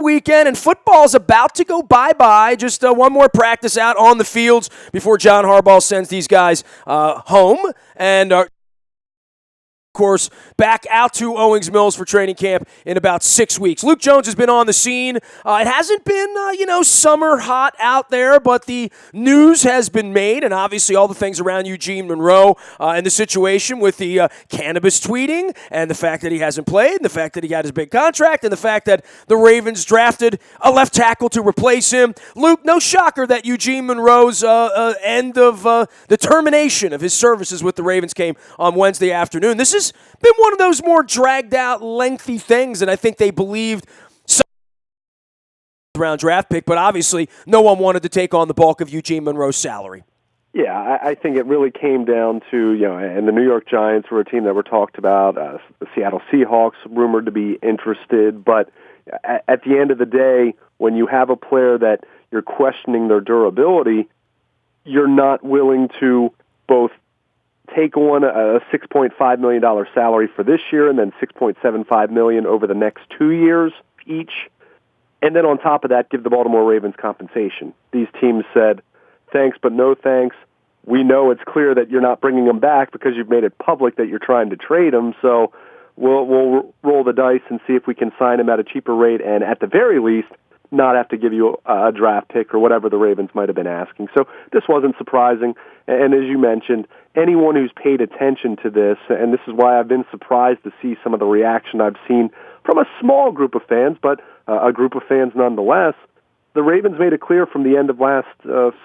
weekend, and football's about to go bye-bye. Just one more practice out on the fields before John Harbaugh sends these guys home. And of course, back out to Owings Mills for training camp in about 6 weeks. Luke Jones has been on the scene. It hasn't been, summer hot out there, but the news has been made, and obviously all the things around Eugene Monroe and the situation with the cannabis tweeting and the fact that he hasn't played and the fact that he got his big contract and the fact that the Ravens drafted a left tackle to replace him. Luke, no shocker that Eugene Monroe's end of the termination of his services with the Ravens came on Wednesday afternoon. This has been one of those more dragged out, lengthy things, and I think they believed round draft pick, but obviously no one wanted to take on the bulk of Eugene Monroe's salary. Yeah, I think it really came down to, and the New York Giants were a team that were talked about, the Seattle Seahawks rumored to be interested, but at the end of the day, when you have a player that you're questioning their durability, you're not willing to both take on a $6.5 million salary for this year and then $6.75 million over the next 2 years each. And then on top of that, give the Baltimore Ravens compensation. These teams said, thanks, but no thanks. We know it's clear that you're not bringing them back because you've made it public that you're trying to trade them. So we'll roll the dice and see if we can sign him at a cheaper rate and at the very least not have to give you a draft pick or whatever the Ravens might have been asking. So this wasn't surprising. And as you mentioned, anyone who's paid attention to this, and this is why I've been surprised to see some of the reaction I've seen from a small group of fans, but a group of fans nonetheless, the Ravens made it clear from the end of last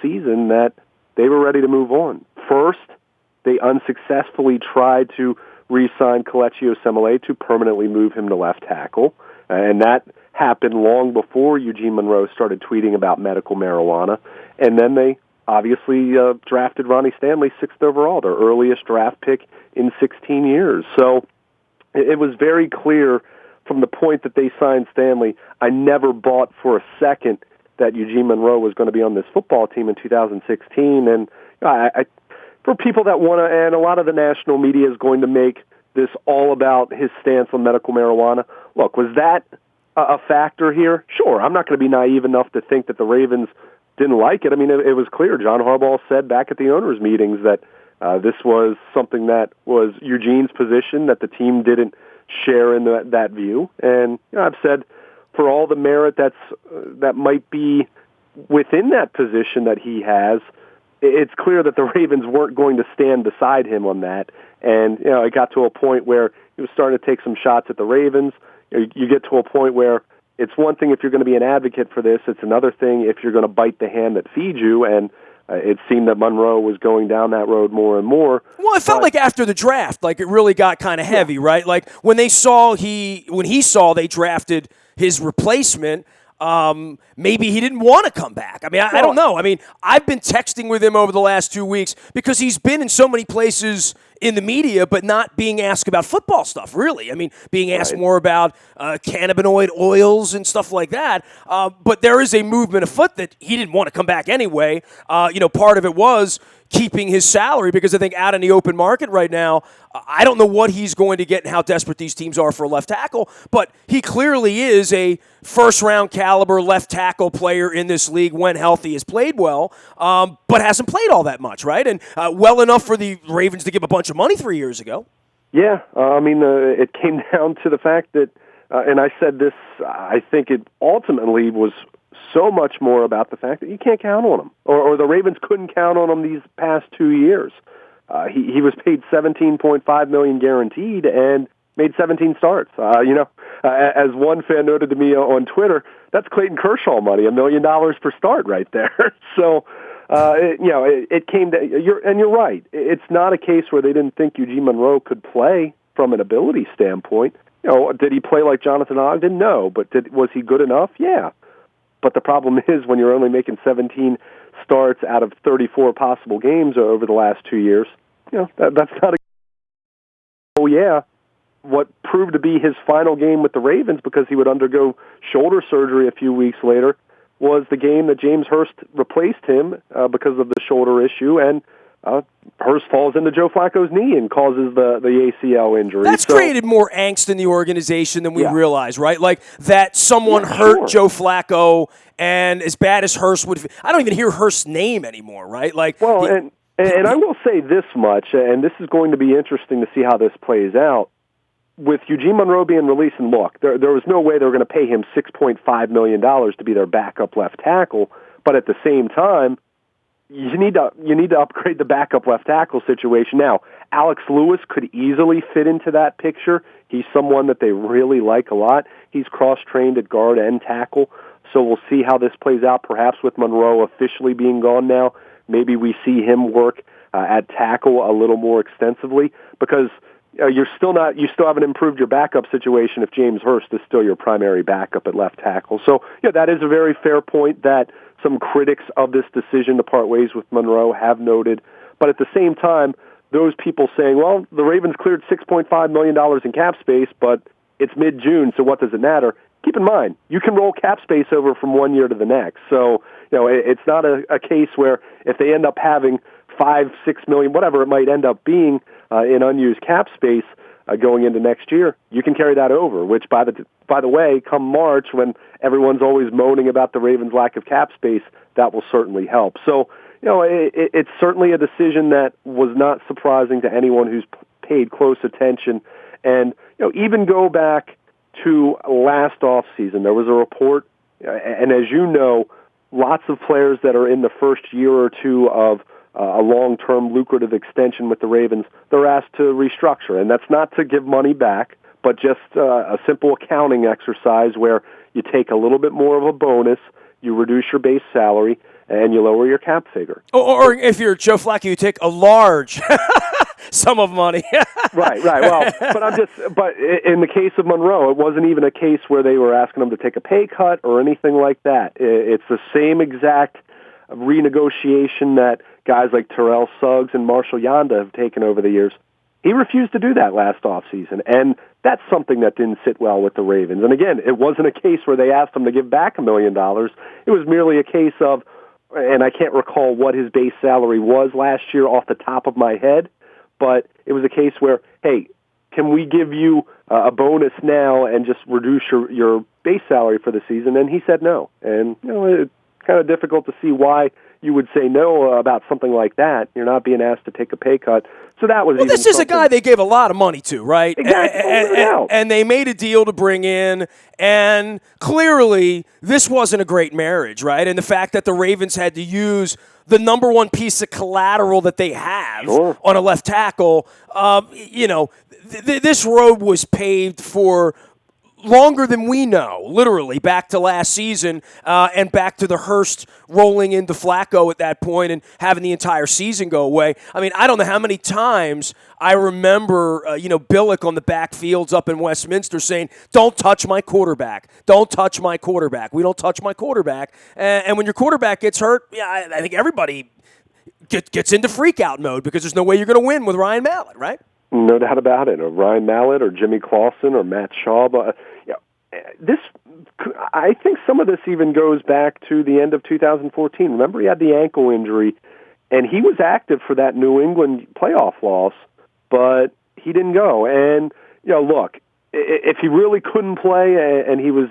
season that they were ready to move on. First, they unsuccessfully tried to re-sign Kelechi Osemele to permanently move him to left tackle, and that happened long before Eugene Monroe started tweeting about medical marijuana. And then they obviously drafted Ronnie Stanley 6th overall, their earliest draft pick in 16 years. So it was very clear from the point that they signed Stanley, I never bought for a second that Eugene Monroe was going to be on this football team in 2016. And for people that want to, and a lot of the national media is going to make this all about his stance on medical marijuana. Look, was that a factor here? Sure, I'm not going to be naive enough to think that the Ravens didn't like it. I mean, it was clear. John Harbaugh said back at the owners' meetings that this was something that was Eugene's position, that the team didn't share in that view. And I've said for all the merit that might be within that position that he has, it's clear that the Ravens weren't going to stand beside him on that. And, it got to a point where he was starting to take some shots at the Ravens. You get to a point where it's one thing if you're going to be an advocate for this. It's another thing if you're going to bite the hand that feeds you. And it seemed that Monroe was going down that road more and more. Well, it felt like after the draft, like it really got kind of heavy, right? Like when he saw they drafted his replacement, maybe he didn't want to come back. I mean, I don't know. I mean, I've been texting with him over the last 2 weeks because he's been in so many places in the media, but not being asked about football stuff, really. I mean, being asked more about cannabinoid oils and stuff like that. But there is a movement afoot that he didn't want to come back anyway. Part of it was keeping his salary because I think out in the open market right now, I don't know what he's going to get and how desperate these teams are for a left tackle, but he clearly is a first-round caliber left tackle player in this league when healthy, has played well, but hasn't played all that much, right? And well enough for the Ravens to give a bunch of money 3 years ago. Yeah, it came down to the fact that, and I said this, I think it ultimately was so much more about the fact that you can't count on him, or the Ravens couldn't count on him these past 2 years. He was paid $17.5 million guaranteed and made 17 starts. As one fan noted to me on Twitter, that's Clayton Kershaw money, $1 million per start right there. So, it came to, you're right. It's not a case where they didn't think Eugene Monroe could play from an ability standpoint. Did he play like Jonathan Ogden? No, but was he good enough? Yeah. But the problem is when you're only making 17 starts out of 34 possible games over the last 2 years, that's not a... Oh, yeah. What proved to be his final game with the Ravens, because he would undergo shoulder surgery a few weeks later, was the game that James Hurst replaced him because of the shoulder issue, and Hurst falls into Joe Flacco's knee and causes the ACL injury. That's created more angst in the organization than we realize, right? Like that someone hurt Joe Flacco, and as bad as Hurst would, I don't even hear Hurst's name anymore, right? Like, and I will say this much, and this is going to be interesting to see how this plays out. With Eugene Monroe being released, and look, there was no way they were going to pay him $6.5 million to be their backup left tackle, but at the same time, you need to upgrade the backup left tackle situation. Now, Alex Lewis could easily fit into that picture. He's someone that they really like a lot. He's cross-trained at guard and tackle, so we'll see how this plays out, perhaps with Monroe officially being gone now. Maybe we see him work at tackle a little more extensively, because you still haven't improved your backup situation if James Hurst is still your primary backup at left tackle. So, that is a very fair point that some critics of this decision to part ways with Monroe have noted. But at the same time, those people saying, well, the Ravens cleared $6.5 million in cap space, but it's mid-June, so what does it matter? Keep in mind, you can roll cap space over from one year to the next. So, it's not a case where if they end up having $5, $6 million, whatever it might end up being in unused cap space going into next year, you can carry that over, which, by the way, come March, when everyone's always moaning about the Ravens' lack of cap space, that will certainly help. So, it's certainly a decision that was not surprising to anyone who's paid close attention. And, even go back to last offseason, there was a report, and as you know, lots of players that are in the first year or two of a long-term lucrative extension with the Ravens, they're asked to restructure. And that's not to give money back, but just a simple accounting exercise where you take a little bit more of a bonus, you reduce your base salary, and you lower your cap figure. Or if you're Joe Flacco, you take a large sum of money. Right. Well, but in the case of Monroe, it wasn't even a case where they were asking him to take a pay cut or anything like that. It's the same exact renegotiation that guys like Terrell Suggs and Marshall Yanda have taken over the years. He refused to do that last offseason, and that's something that didn't sit well with the Ravens. And again, it wasn't a case where they asked him to give back $1 million. It was merely a case of, and I can't recall what his base salary was last year off the top of my head, but it was a case where, hey, can we give you a bonus now and just reduce your base salary for the season? And he said no. And it's kind of difficult to see why you would say no about something like that. You're not being asked to take a pay cut. So that was this is a guy they gave a lot of money to, right? Exactly. And they made a deal to bring in, and clearly this wasn't a great marriage, right? And the fact that the Ravens had to use the number one piece of collateral that they have on a left tackle, this road was paved for longer than we know, literally, back to last season and back to the Hurst rolling into Flacco at that point and having the entire season go away. I mean, I don't know how many times I remember, Billick on the backfields up in Westminster saying, don't touch my quarterback. Don't touch my quarterback. We don't touch my quarterback. And when your quarterback gets hurt, I think everybody gets into freak-out mode because there's no way you're going to win with Ryan Mallett, right? No doubt about it. Or Ryan Mallett or Jimmy Clausen or Matt Schaub. I think some of this even goes back to the end of 2014. Remember, he had the ankle injury, and he was active for that New England playoff loss, but he didn't go. And, look, if he really couldn't play and he was,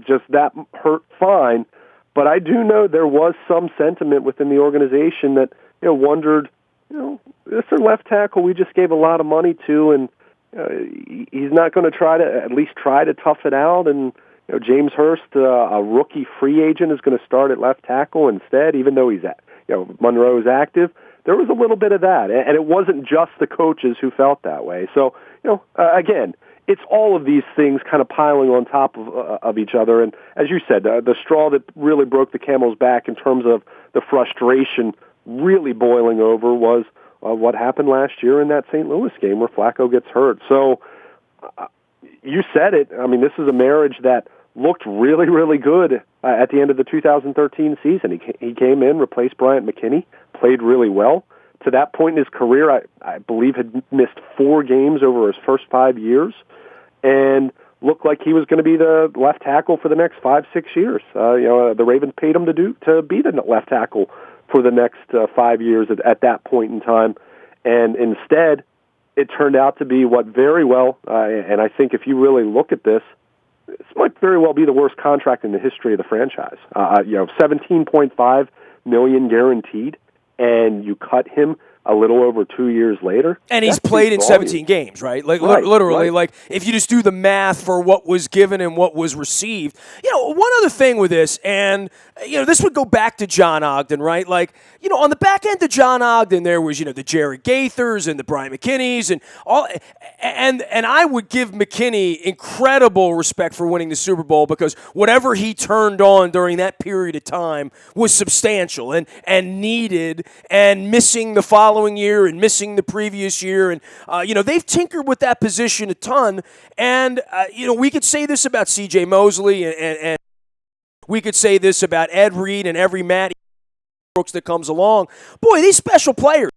just that hurt, fine. But I do know there was some sentiment within the organization that, wondered, this is left tackle we just gave a lot of money to, and he's not going to at least try to tough it out. And James Hurst, a rookie free agent, is going to start at left tackle instead, even though Monroe is active. There was a little bit of that, and it wasn't just the coaches who felt that way. So, again, it's all of these things kind of piling on top of each other. And as you said, the straw that really broke the camel's back in terms of the frustration really boiling over was what happened last year in that St. Louis game where Flacco gets hurt. So you said it. I mean, this is a marriage that looked really, really good at the end of the 2013 season. He came in, replaced Bryant McKinney, played really well. To that point in his career, I believe had missed 4 games over his first 5 years and looked like he was going to be the left tackle for the next 5-6 years. The Ravens paid him to be the left tackle for the next 5 years at that point in time. And instead, it turned out to be what very well, and I think if you really look at this might very well be the worst contract in the history of the franchise. $17.5 million guaranteed, and you cut him a little over 2 years later. And he's played in 17 games, right? Literally, right. like if you just do the math for what was given and what was received. One other thing with this, and this would go back to John Ogden, right? Like, on the back end of John Ogden, there was, the Jared Gaithers and the Brian McKinneys and all, and I would give McKinney incredible respect for winning the Super Bowl because whatever he turned on during that period of time was substantial and needed and missing the following year and missing the previous year. And, they've tinkered with that position a ton. And, we could say this about C.J. Mosley and we could say this about Ed Reed and every Matt Brooks that comes along. Boy, these special players,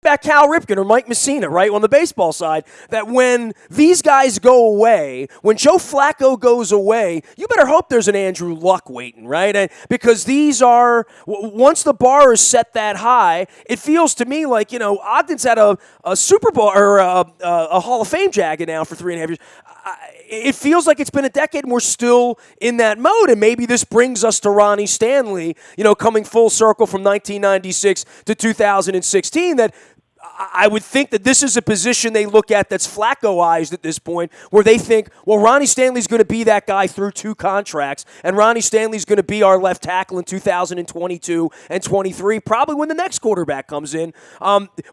about Cal Ripken or Mike Messina, right, on the baseball side, that when these guys go away, when Joe Flacco goes away, you better hope there's an Andrew Luck waiting, right? And because these are, once the bar is set that high, it feels to me like, Ogden's had a Super Bowl or a Hall of Fame jacket now for 3.5 years. It feels like it's been a decade and we're still in that mode, and maybe this brings us to Ronnie Stanley, coming full circle from 1996 to 2016, that I would think that this is a position they look at that's Flacco-ized at this point, where they think, well, Ronnie Stanley's going to be that guy through 2 contracts, and Ronnie Stanley's going to be our left tackle in 2022 and 23, probably when the next quarterback comes in.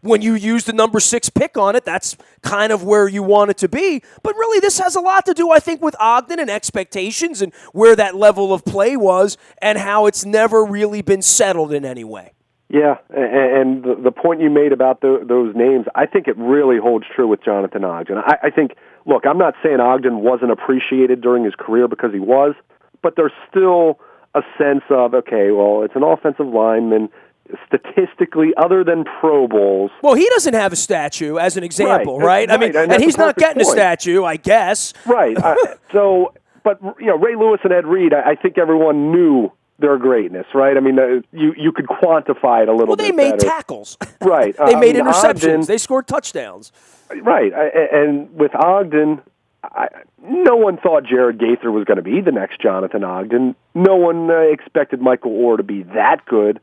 When you use the number 6 pick on it, that's kind of where you want it to be. But really, this has a lot to do, I think, with Ogden and expectations and where that level of play was and how it's never really been settled in any way. Yeah, and the point you made about those names, I think it really holds true with Jonathan Ogden. I think, look, I'm not saying Ogden wasn't appreciated during his career because he was, but there's still a sense of, okay, well, it's an offensive lineman. Statistically, other than Pro Bowls. Well, he doesn't have a statue, as an example, right? I mean, and he's not getting a statue, I guess. Right. But Ray Lewis and Ed Reed, I think everyone knew their greatness, right? I mean, you could quantify it a little bit. Well, they made better. Tackles. Right. They made interceptions. Ogden, they scored touchdowns. Right. And with Ogden, no one thought Jared Gaither was going to be the next Jonathan Ogden. No one expected Michael Orr to be that good.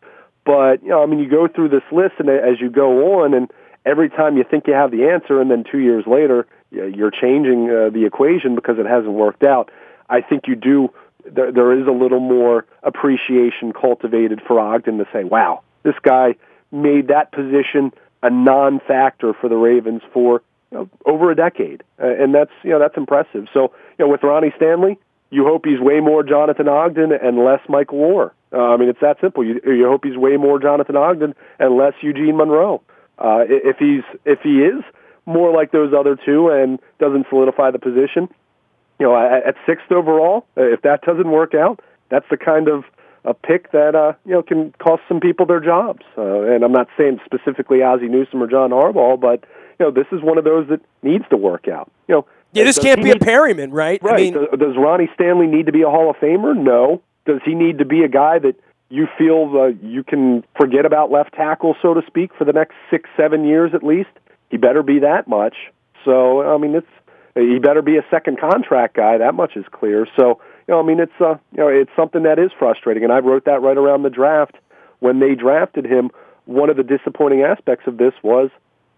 But, you go through this list, and as you go on, and every time you think you have the answer, and then 2 years later, you're changing the equation because it hasn't worked out, I think you do. There is a little more appreciation cultivated for Ogden to say, wow, this guy made that position a non-factor for the Ravens for over a decade. And that's impressive. So, with Ronnie Stanley, you hope he's way more Jonathan Ogden and less Michael Orr. It's that simple. You hope he's way more Jonathan Ogden and less Eugene Monroe. If he is more like those other two and doesn't solidify the position, at 6th overall, if that doesn't work out, that's the kind of a pick that can cost some people their jobs. And I'm not saying specifically Ozzie Newsome or John Harbaugh, but this is one of those that needs to work out. This can't be a Perryman, right? Right. Does Ronnie Stanley need to be a Hall of Famer? No. Does he need to be a guy that you feel you can forget about left tackle, so to speak, for the next 6-7 years at least? He better be that much. So he better be a second contract guy. That much is clear. So, it's something that is frustrating. And I wrote that right around the draft. When they drafted him, one of the disappointing aspects of this was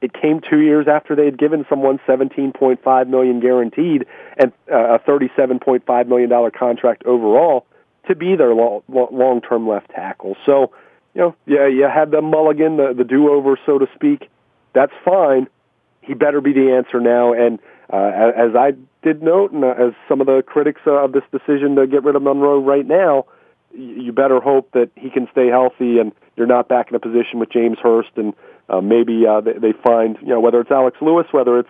it came 2 years after they had given someone $17.5 million guaranteed and a $37.5 million contract overall to be their long-term left tackle. So, you had the mulligan, the do-over, so to speak. That's fine. He better be the answer now. And as I did note, and as some of the critics of this decision to get rid of Monroe right now, you better hope that he can stay healthy and you're not back in a position with James Hurst and maybe they find, whether it's Alex Lewis, whether it's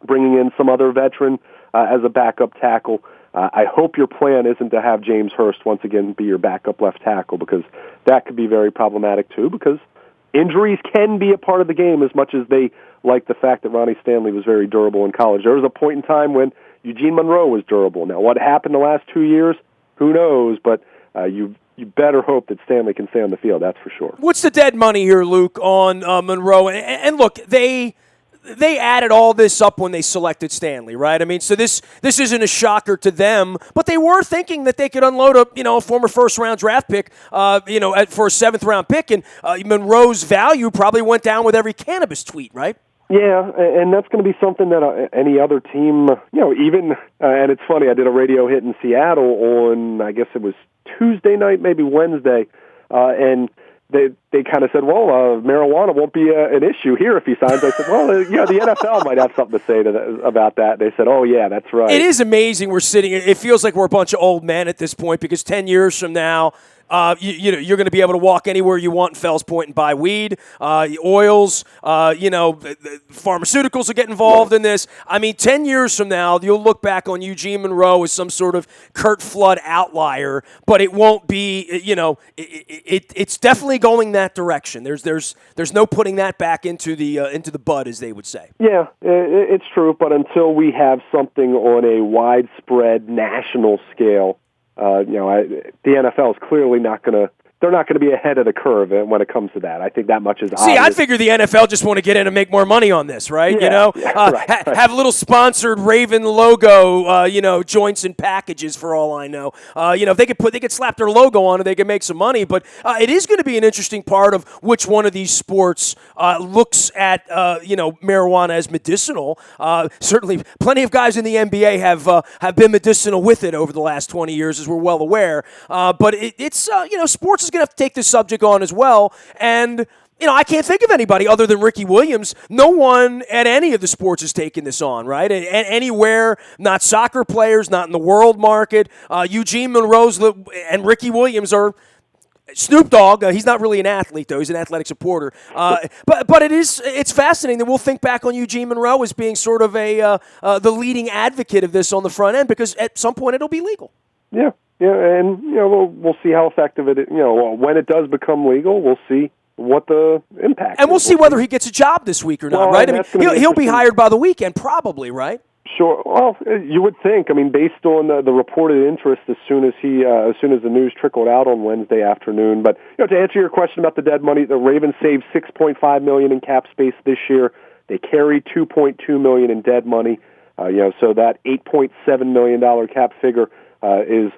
bringing in some other veteran as a backup tackle. I hope your plan isn't to have James Hurst once again be your backup left tackle, because that could be very problematic too, because injuries can be a part of the game as much as they like the fact that Ronnie Stanley was very durable in college. There was a point in time when Eugene Monroe was durable. Now, what happened the last 2 years, who knows, but you you better hope that Stanley can stay on the field. That's for sure. What's the dead money here, Luke, on Monroe? And look, they added all this up when they selected Stanley, right? I mean, so this isn't a shocker to them, but they were thinking that they could unload a former first-round draft pick, for a seventh-round pick, and Monroe's value probably went down with every cannabis tweet, right? Yeah, and that's going to be something that any other team, even, and it's funny, I did a radio hit in Seattle on, I guess it was Tuesday night, maybe Wednesday, and they kind of said, well, marijuana won't be an issue here if he signs. I said, well, the NFL might have something to say about that. They said, oh, yeah, that's right. It is amazing it feels like we're a bunch of old men at this point, because 10 years from now, you're going to be able to walk anywhere you want in Fells Point and buy weed, oils, pharmaceuticals will get involved in this. I mean, 10 years from now, you'll look back on Eugene Monroe as some sort of Curt Flood outlier, but it won't be, it's definitely going that direction. There's no putting that back into the bud, as they would say. Yeah, it's true, but until we have something on a widespread national scale, the NFL is clearly not going to. They're not going to be ahead of the curve when it comes to that. I think that much is obvious. See, I figure the NFL just want to get in and make more money on this, right? Yeah, Right. Have a little sponsored Raven logo, joints and packages for all I know. If they could slap their logo on it, they could make some money. But it is going to be an interesting part of which one of these sports looks at marijuana as medicinal. Certainly, plenty of guys in the NBA have been medicinal with it over the last 20 years, as we're well aware. But it's sports is going to have to take this subject on as well. And, I can't think of anybody other than Ricky Williams. No one at any of the sports has taken this on, right? And anywhere, not soccer players, not in the world market. Eugene Monroe's and Ricky Williams are Snoop Dogg. He's not really an athlete, though. He's an athletic supporter. But it's fascinating that we'll think back on Eugene Monroe as being sort of the leading advocate of this on the front end, because at some point it'll be legal. Yeah. Yeah, and we'll see how effective it is. When it does become legal, we'll see what the impact is. And we'll see whether he gets a job this week or not, right? I mean, he'll be hired by the weekend, probably, right? Sure. Well, you would think. I mean, based on the reported interest, as soon as the news trickled out on Wednesday afternoon. But to answer your question about the dead money, the Ravens saved $6.5 million in cap space this year. They carry $2.2 million in dead money. So that $8.7 million cap figure is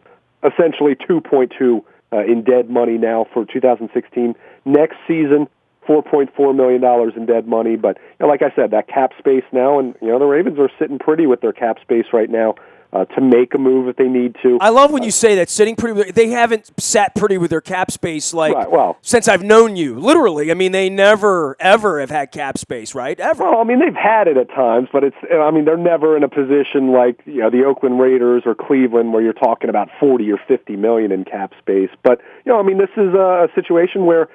essentially 2.2 in dead money now for 2016. Next season, $4.4 million in dead money. But like I said, that cap space now, and the Ravens are sitting pretty with their cap space right now to make a move if they need to. I love when you say that, sitting pretty. They haven't sat pretty with their cap space since I've known you. Literally, I mean, they never, ever have had cap space, right? Ever. Well, I mean, they've had it at times, but they're never in a position like the Oakland Raiders or Cleveland where you're talking about 40 or 50 million in cap space. But this is a situation where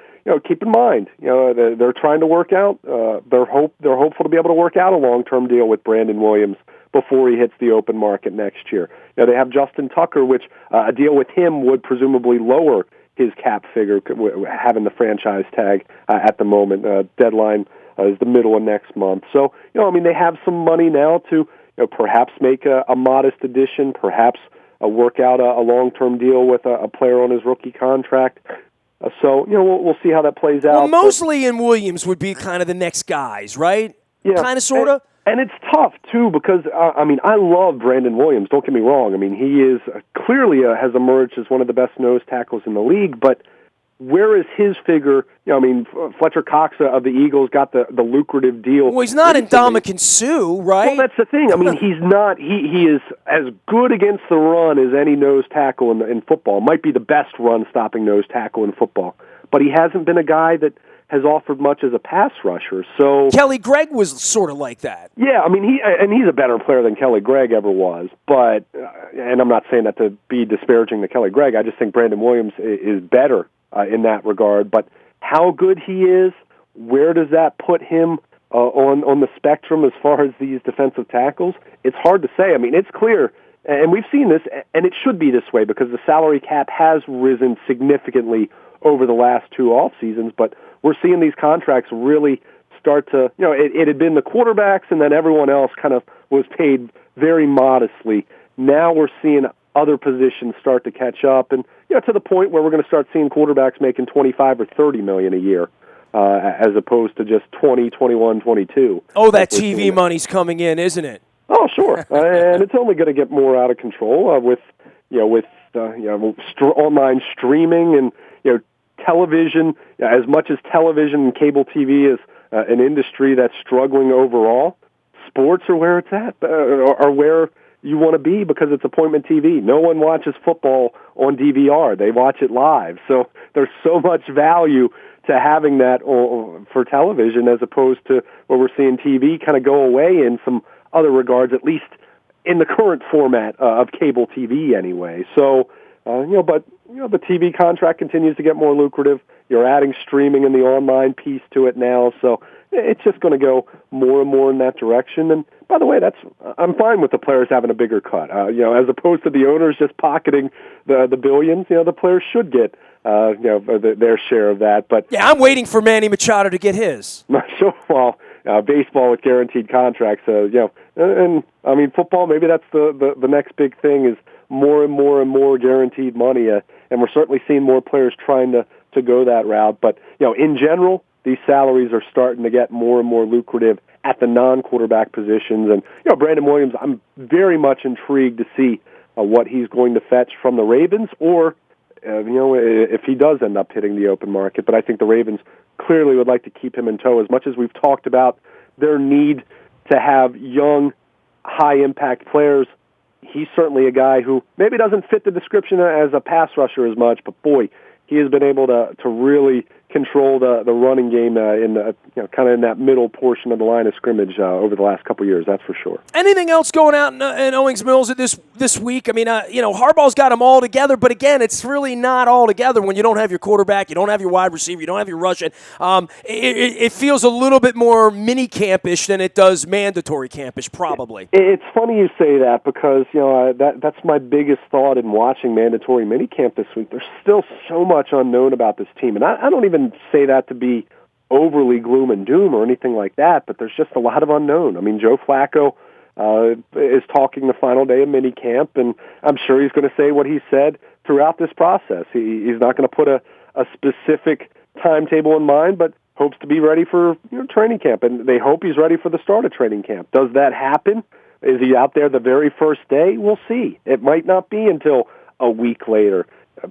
keep in mind, they're trying to work out. They're hopeful to be able to work out a long-term deal with Brandon Williams before he hits the open market next year. They have Justin Tucker, which a deal with him would presumably lower his cap figure, having the franchise tag at the moment. Deadline is the middle of next month. So, they have some money now to perhaps make a modest addition, perhaps work out a long-term deal with a player on his rookie contract. So, we'll see how that plays out. Well, Mosley and Williams would be kind of the next guys, right? Yeah. Kind of, sort of? And it's tough, too, because, I love Brandon Williams. Don't get me wrong. I mean, he is clearly has emerged as one of the best nose tackles in the league, but where is his figure? Fletcher Cox of the Eagles got the lucrative deal. Well, he's not Ndamukong Suh, right? Well, that's the thing. I mean, he's not. He is as good against the run as any nose tackle in football. Might be the best run-stopping nose tackle in football. But he hasn't been a guy that has offered much as a pass rusher. So Kelly Gregg was sort of like that. Yeah, I mean, he's a better player than Kelly Gregg ever was. But and I'm not saying that to be disparaging to Kelly Gregg. I just think Brandon Williams is better in that regard. But how good he is, where does that put him on the spectrum as far as these defensive tackles? It's hard to say. I mean, it's clear, and we've seen this, and it should be this way because the salary cap has risen significantly over the last two off seasons, but we're seeing these contracts really start to, it had been the quarterbacks and then everyone else kind of was paid very modestly. Now we're seeing other positions start to catch up, and to the point where we're going to start seeing quarterbacks making 25 or 30 million a year, as opposed to just 20, 21, 22. Oh, that TV money's coming in, isn't it? Oh, sure, and it's only going to get more out of control with online streaming and television. As much as television and cable TV is an industry that's struggling overall, sports are where it's at, or where you want to be, because it's appointment TV. No one watches football on DVR. They watch it live. So there's so much value to having that for television, as opposed to where we're seeing TV kind of go away in some other regards, at least in the current format of cable TV anyway. So, but the TV contract continues to get more lucrative. You're adding streaming and the online piece to it now, so it's just going to go more and more in that direction. And by the way, I'm fine with the players having a bigger cut. As opposed to the owners just pocketing the billions. The players should get their share of that. But yeah, I'm waiting for Manny Machado to get his. So, well, baseball with guaranteed contracts. And I mean, football. Maybe that's the next big thing, is more and more and more guaranteed money. And we're certainly seeing more players trying to go that route. But in general, these salaries are starting to get more and more lucrative at the non-quarterback positions. And Brandon Williams, I'm very much intrigued to see what he's going to fetch from the Ravens, or if he does end up hitting the open market. But I think the Ravens clearly would like to keep him in tow. As much as we've talked about their need to have young, high-impact players, he's certainly a guy who maybe doesn't fit the description as a pass rusher as much, but boy, he has been able to really control the running game in the kind of in that middle portion of the line of scrimmage over the last couple of years. That's for sure. Anything else going out in Owings Mills this week? I mean, Harbaugh's got them all together, but again, it's really not all together when you don't have your quarterback, you don't have your wide receiver, you don't have your rushing. It feels a little bit more mini campish than it does mandatory campish, probably. It's funny you say that, because that's my biggest thought in watching mandatory mini camp this week. There's still so much unknown about this team, and I don't even say that to be overly gloom and doom or anything like that, but there's just a lot of unknown. I mean, Joe Flacco is talking the final day of minicamp, and I'm sure he's going to say what he said throughout this process. He's not going to put a specific timetable in mind, but hopes to be ready for training camp, and they hope he's ready for the start of training camp. Does that happen? Is he out there the very first day? We'll see. It might not be until a week later,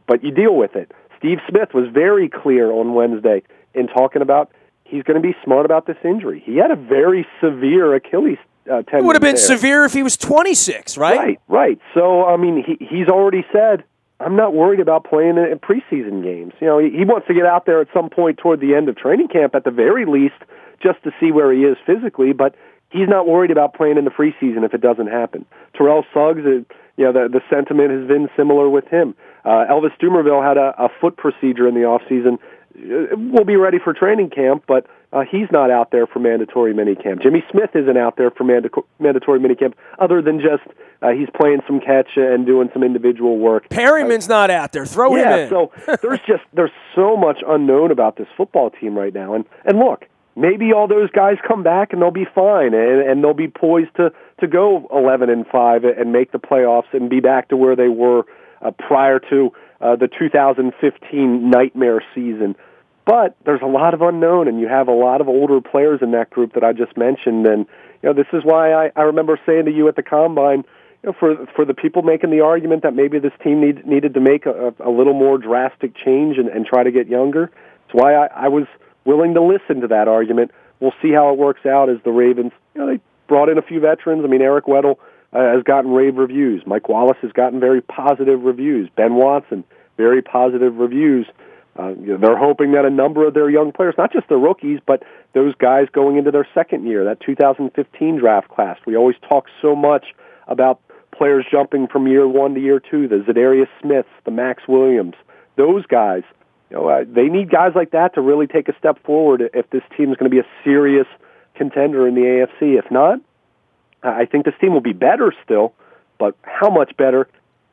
but you deal with it. Steve Smith was very clear on Wednesday in talking about he's going to be smart about this injury. He had a very severe Achilles tendon. It would have been severe if he was 26, right? Right. So, I mean, he's already said, I'm not worried about playing in preseason games. He wants to get out there at some point toward the end of training camp at the very least, just to see where he is physically, but he's not worried about playing in the preseason if it doesn't happen. Terrell Suggs, the sentiment has been similar with him. Elvis Dumerville had a foot procedure in the offseason. Will be ready for training camp, but he's not out there for mandatory minicamp. Jimmy Smith isn't out there for mandatory minicamp, other than just he's playing some catch and doing some individual work. Perryman's not out there. Throw him in. So there's so much unknown about this football team right now. And look, maybe all those guys come back and they'll be fine, and they'll be poised to go 11-5 and make the playoffs and be back to where they were prior to the 2015 nightmare season. But there's a lot of unknown, and you have a lot of older players in that group that I just mentioned. And this is why I remember saying to you at the Combine, for the people making the argument that maybe this team needed to make a little more drastic change and try to get younger. It's why I was willing to listen to that argument. We'll see how it works out as the Ravens. They brought in a few veterans. I mean, Eric Weddle has gotten rave reviews. Mike Wallace has gotten very positive reviews. Ben Watson, very positive reviews. They're hoping that a number of their young players, not just the rookies, but those guys going into their second year, that 2015 draft class. We always talk so much about players jumping from year one to year two, the Zadarius Smiths, the Max Williams. Those guys, they need guys like that to really take a step forward if this team is going to be a serious contender in the AFC. If not, I think this team will be better still, but how much better?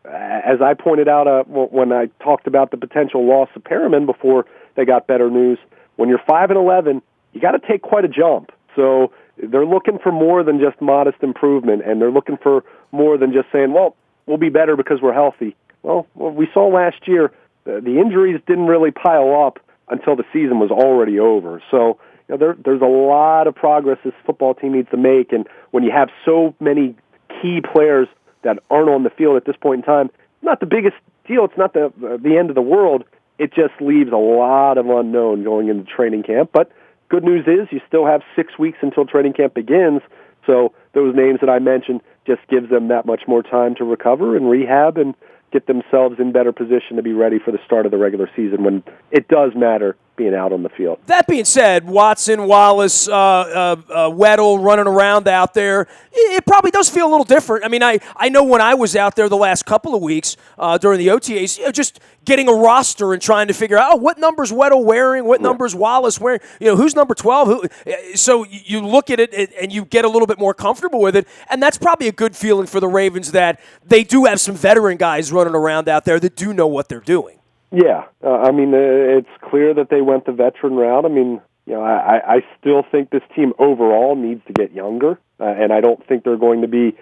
As I pointed out when I talked about the potential loss of Perriman before they got better news, when you're 5-11, you got to take quite a jump. So they're looking for more than just modest improvement, and they're looking for more than just saying, well, we'll be better because we're healthy. Well, we saw last year the injuries didn't really pile up until the season was already over. So there's a lot of progress this football team needs to make, and when you have so many key players that aren't on the field at this point in time, it's not the biggest deal. It's not the end of the world. It just leaves a lot of unknown going into training camp. But good news is you still have 6 weeks until training camp begins, so those names that I mentioned just gives them that much more time to recover and rehab and get themselves in better position to be ready for the start of the regular season when it does matter being out on the field. That being said, Watson, Wallace, Weddle running around out there, it probably does feel a little different. I mean, I know when I was out there the last couple of weeks during the OTAs, just getting a roster and trying to figure out, what number's Weddle wearing, what number's Wallace wearing, who's number 12. So you look at it and you get a little bit more comfortable with it, and that's probably a good feeling for the Ravens that they do have some veteran guys running around out there that do know what they're doing. Yeah, I mean, it's clear that they went the veteran route. I mean, I still think this team overall needs to get younger, and I don't think they're going to be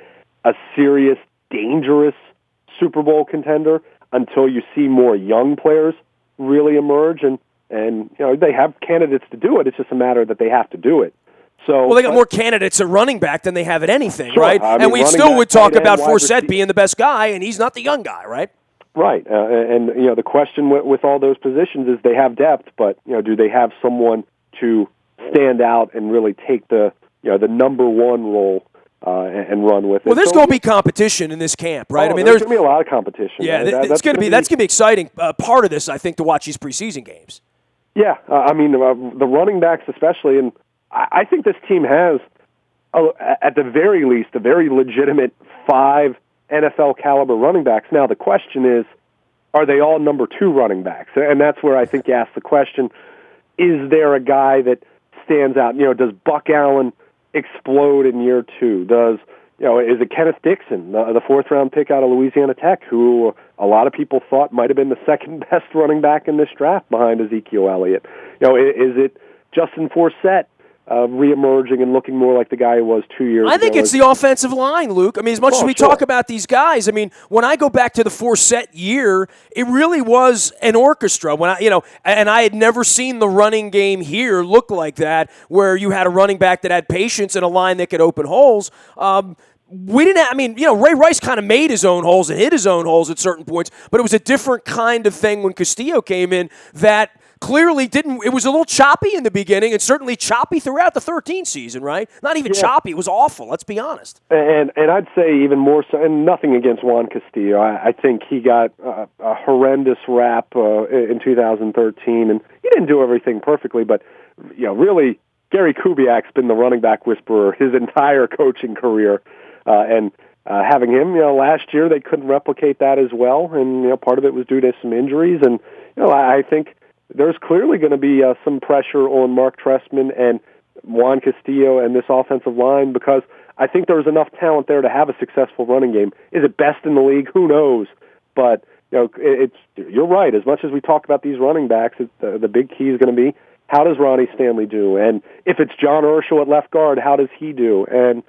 a serious, dangerous Super Bowl contender until you see more young players really emerge, and they have candidates to do it. It's just a matter that they have to do it. So, well, they got more candidates at running back than they have at anything, sure, right? I mean, and we still would talk about Forsett being the best guy, and he's not the young guy, right? Right, and the question with all those positions is they have depth, but do they have someone to stand out and really take the number one role and run with it? Well, there's going to be competition in this camp, right? I mean, there's going to be a lot of competition. Yeah, that's going to be exciting. Part of this, I think, to watch these preseason games. Yeah, I mean the running backs especially, and I think this team has, at the very least, a very legitimate 5 NFL caliber running backs. Now the question is, are they all number 2 running backs? And that's where I think you ask the question, is there a guy that stands out? Does Buck Allen explode in year 2? Is it Kenneth Dixon, the 4th round pick out of Louisiana Tech, who a lot of people thought might have been the second best running back in this draft behind Ezekiel Elliott? Is it Justin Forsett reemerging and looking more like the guy he was 2 years ago? I think it's the offensive line, Luke. I mean, as much as we talk about these guys, I mean, when I go back to the Forsett year, it really was an orchestra. When I had never seen the running game here look like that, where you had a running back that had patience and a line that could open holes. We didn't. Ray Rice kind of made his own holes and hit his own holes at certain points, but it was a different kind of thing when Castillo came in that clearly didn't. It was a little choppy in the beginning, and certainly choppy throughout the 13 season, right? Not even choppy. It was awful. Let's be honest. And I'd say even more so, and nothing against Juan Castillo. I think he got a horrendous rap in 2013, and he didn't do everything perfectly, but really, Gary Kubiak's been the running back whisperer his entire coaching career, and having him, last year they couldn't replicate that as well, and part of it was due to some injuries, and I think there's clearly going to be some pressure on Mark Trestman and Juan Castillo and this offensive line, because I think there's enough talent there to have a successful running game. Is it best in the league? Who knows? But you're right. As much as we talk about these running backs, the big key is going to be, how does Ronnie Stanley do? And if it's John Urschel at left guard, how does he do? And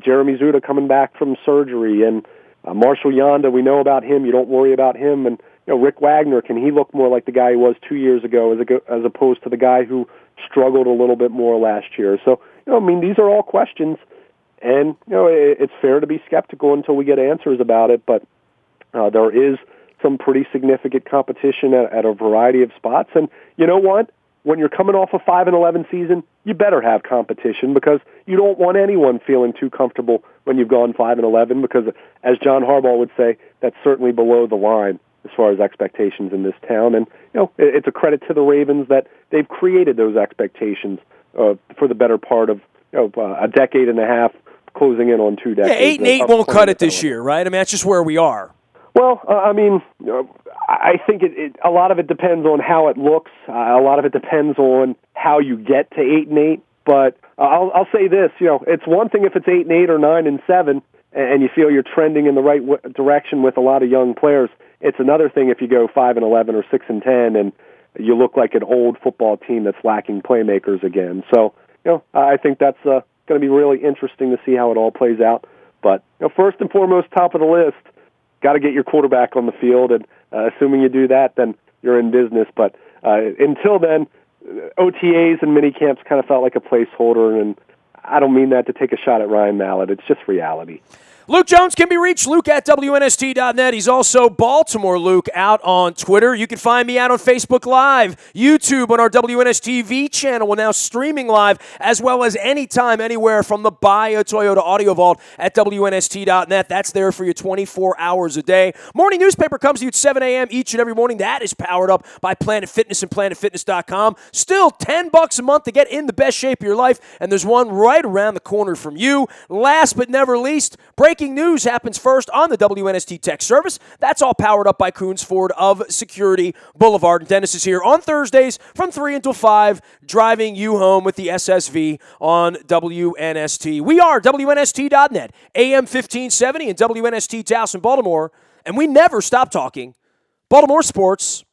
Jeremy Zuda coming back from surgery, and Marshall Yanda, we know about him. You don't worry about him. And Rick Wagner, can he look more like the guy he was 2 years ago as opposed to the guy who struggled a little bit more last year? So, these are all questions, and, it's fair to be skeptical until we get answers about it, but there is some pretty significant competition at a variety of spots. And you know what? When you're coming off a 5-11 season, you better have competition, because you don't want anyone feeling too comfortable when you've gone 5-11, because, as John Harbaugh would say, that's certainly below the line as far as expectations in this town. And, it's a credit to the Ravens that they've created those expectations for the better part of a decade and a half, closing in on 2 decades. Yeah, 8-8 won't cut it this year, right? I mean, that's just where we are. Well, I think a lot of it depends on how it looks. A lot of it depends on how you get to 8-8. But I'll say this: it's one thing if it's 8-8 or 9-7, and you feel you're trending in the right direction with a lot of young players. It's another thing if you go 5-11 or 6-10, and you look like an old football team that's lacking playmakers again. So, I think that's going to be really interesting to see how it all plays out. But first and foremost, top of the list, got to get your quarterback on the field, and assuming you do that, then you're in business. But until then, OTAs and mini camps kind of felt like a placeholder, and I don't mean that to take a shot at Ryan Mallett. It's just reality. Luke Jones can be reached, Luke at WNST.net. He's also Baltimore Luke out on Twitter. You can find me out on Facebook Live, YouTube on our WNSTV channel. We're now streaming live, as well as anytime, anywhere from the Buy a Toyota Audio Vault at WNST.net. That's there for you 24 hours a day. Morning newspaper comes to you at 7 a.m. each and every morning. That is powered up by Planet Fitness and PlanetFitness.com. Still $10 a month to get in the best shape of your life, and there's one right around the corner from you. Last but never least, breaking news happens first on the WNST Tech Service. That's all powered up by Coons Ford of Security Boulevard. And Dennis is here on Thursdays from 3 until 5, driving you home with the SSV on WNST. We are WNST.net, AM 1570 and WNST Towson, Baltimore, and we never stop talking Baltimore sports.